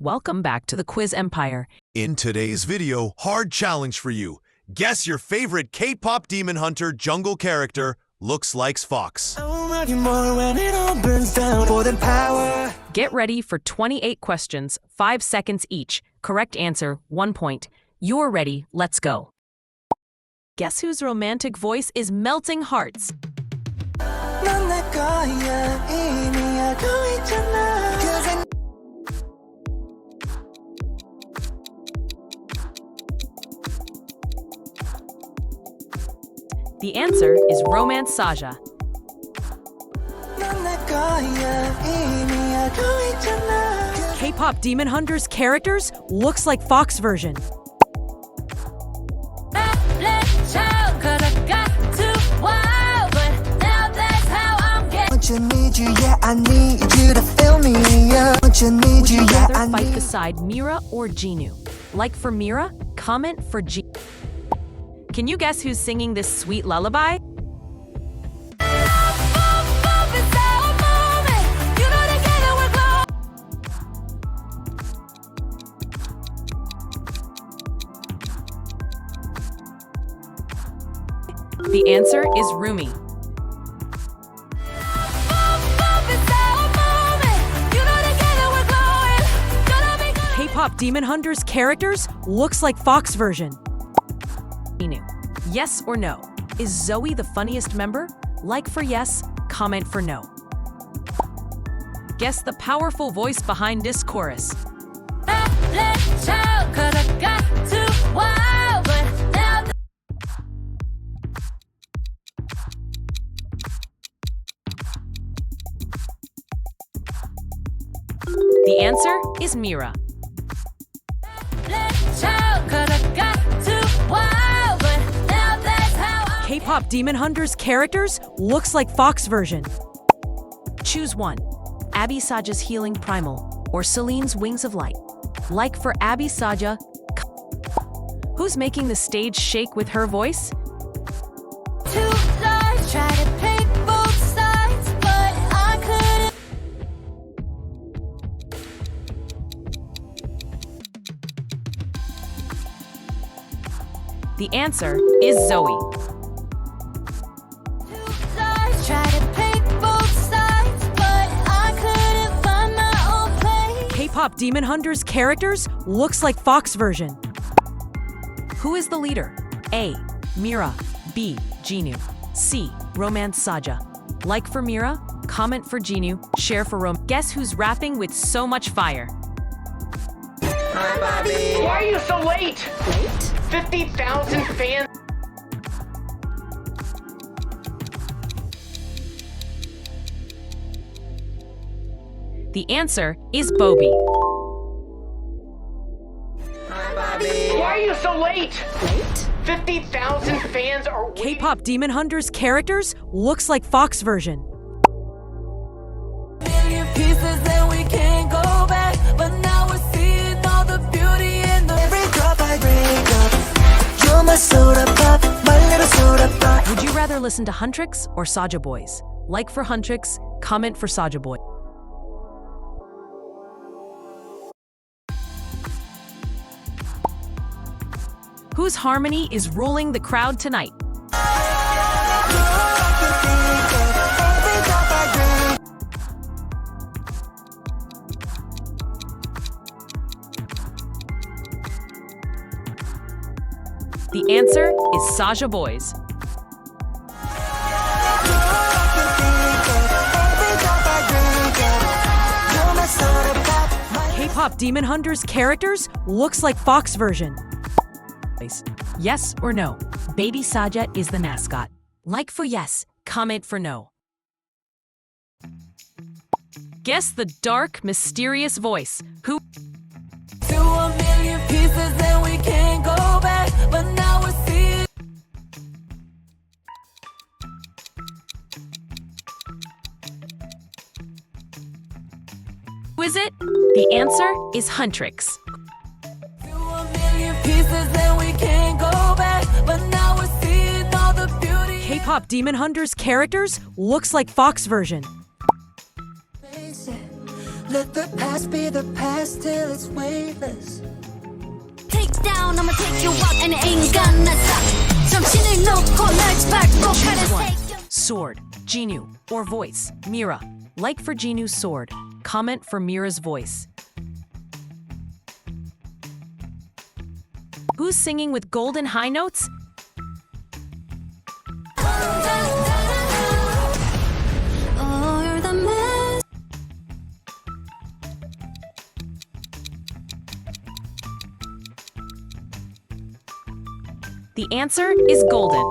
Welcome back to the Quiz Empire. In today's video, hard challenge for you. Guess your favorite K-pop Demon Hunter jungle character looks like Fox. Get ready for 28 questions, 5 seconds each. Correct answer, 1 point. You're ready, let's go. Guess whose romantic voice is melting hearts? The answer is Romance Saja. K-pop Demon Hunters characters looks like Fox version. Would you rather fight beside Mira or Jinu? Like for Mira, comment for Jinu. Can you guess who's singing this sweet lullaby? The answer is Rumi. K-pop Demon Hunters characters looks like Fox version. Jinu. Yes or no? Is Zoey the funniest member? Like for yes, comment for no. Guess the powerful voice behind this chorus. The answer is Mira. K-pop Demon Hunters characters looks like Fox version. Choose one. Abby Saja's Healing Primal or Celine's Wings of Light. Like for Abby Saja. Who's making the stage shake with her voice? The answer is Zoey. K-pop Demon Hunters characters looks like Fox version. Who is the leader? A. Mira. B. Jinu. C. Romance Saja. Like for Mira, comment for Jinu, share for Rome. Guess who's rapping with so much fire? Hi, Bobby. Why are you so late? 50,000 fans. The answer is Bobby. Hi, Bobby. Why are you so late? 50,000 fans are waiting. K-pop Demon Hunters characters looks like Fox version. Would you rather listen to Huntrix or Saja Boys? Like for Huntrix, comment for Saja Boy. Whose harmony is ruling the crowd tonight? The answer is Saja Boys. K-pop Demon Hunters characters looks like Fox version. Yes or no? Baby Saja is the mascot. Like for yes, comment for no. Guess the dark, mysterious voice. Who? To a million pieces and we can't go back, but now we're seeing. Who is it? The answer is Huntrix. To a million pieces and we can't go back, but now we're seeing all the beauty. K-pop Demon Hunters characters looks like Fox version. Let the past be the past till it's weightless. Take down, I'ma take you out and it ain't gonna stop. 정신을 놓고 let's back, go Sword, Jinu, or voice, Mira. Like for Jinu's sword. Comment for Mira's voice. Who's singing with golden high notes? Oh, you're the man. The answer is golden.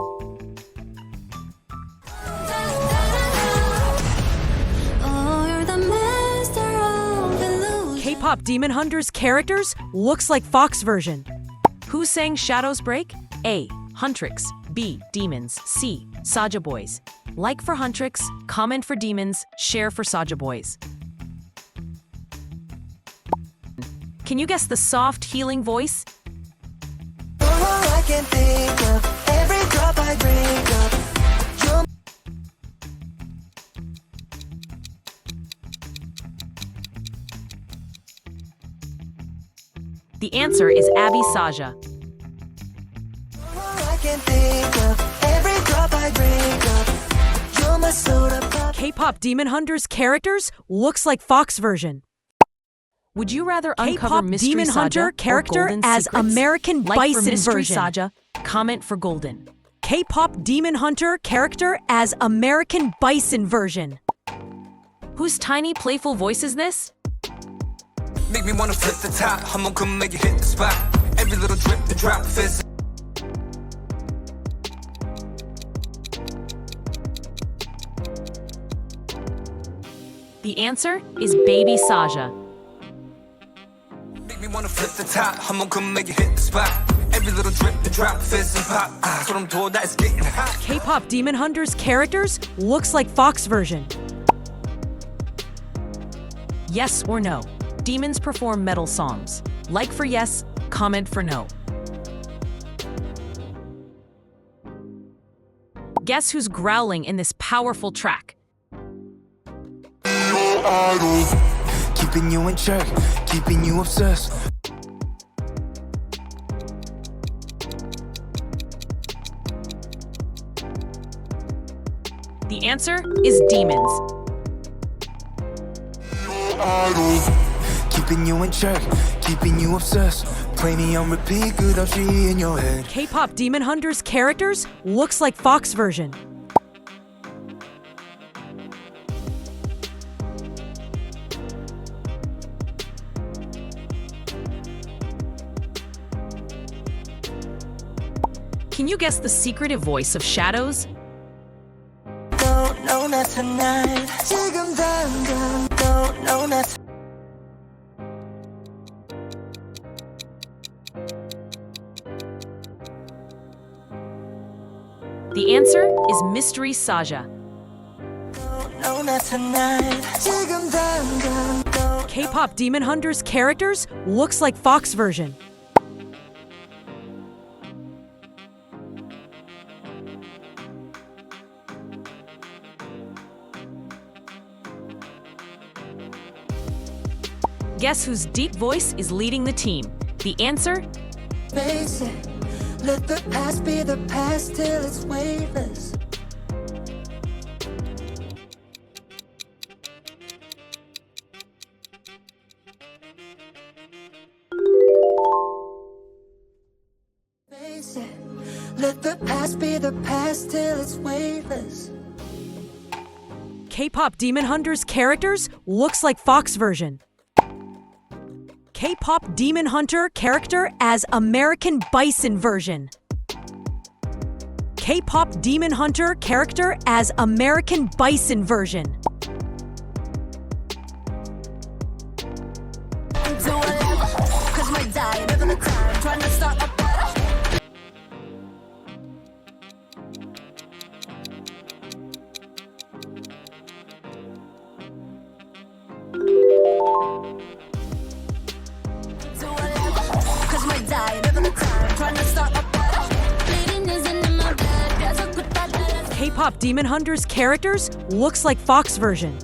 Oh, you're the master of illusion. K-pop Demon Hunters characters looks like Fox version. Who sang Shadows Break? A. Huntrix. B. Demons. C. Saja Boys. Like for Huntrix, comment for Demons, share for Saja Boys. Can you guess the soft, healing voice? Oh, I can think of every drop I drink up. The answer is Abby Saja. Oh, I can think of every drop I drink up. You're my soda pop. K-pop Demon Hunters characters looks like Fox version. Would you rather uncover K-pop Mystery Demon Hunter Saja or character Golden as secrets? American Like for Bison Mystery version? Saja, comment for Golden. K-pop Demon Hunter character as American Bison version. Whose tiny playful voice is this? Make me wanna flip the top. I'm gonna come make you hit the spot. Every little drip, the drop fizz. The answer is Baby Saja. Make me wanna flip the top. I'm gonna come make you hit the spot. Every little drip, the drop fizz and pop. That's what I'm told, that is getting hot. K-pop Demon Hunters characters looks like Fox version. Yes or no? Demons perform metal songs. Like for yes, comment for no. Guess who's growling in this powerful track? Keeping you in check, keeping you obsessed. The answer is Demons. Keeping you in check, keeping you obsessed. Play me on repeat, good I'll see in your head. K-pop Demon Hunters characters looks like Fox version. Can you guess the secretive voice of Shadows? No, not tonight. 지금 당장. No, not. The answer is Mystery Saja. No, not tonight. 지금 당장. K-pop Demon Hunters characters looks like Fox version. Guess whose deep voice is leading the team? The answer? Face it. Let the past be the past till it's weightless. Face it. Let the past be the past till it's weightless. K-pop Demon Hunters characters looks like Fox version. K-pop Demon Hunter character as American Bison version. K-pop Demon Hunter character as American Bison version. Do whatever, 'cause we're dying of the time, trying to start a battle. Do whatever, 'cause we're dying of the time, trying to start a battle. Bleeding isn't in my blood, there's a good that. K-pop Demon Hunters characters looks like Fox version.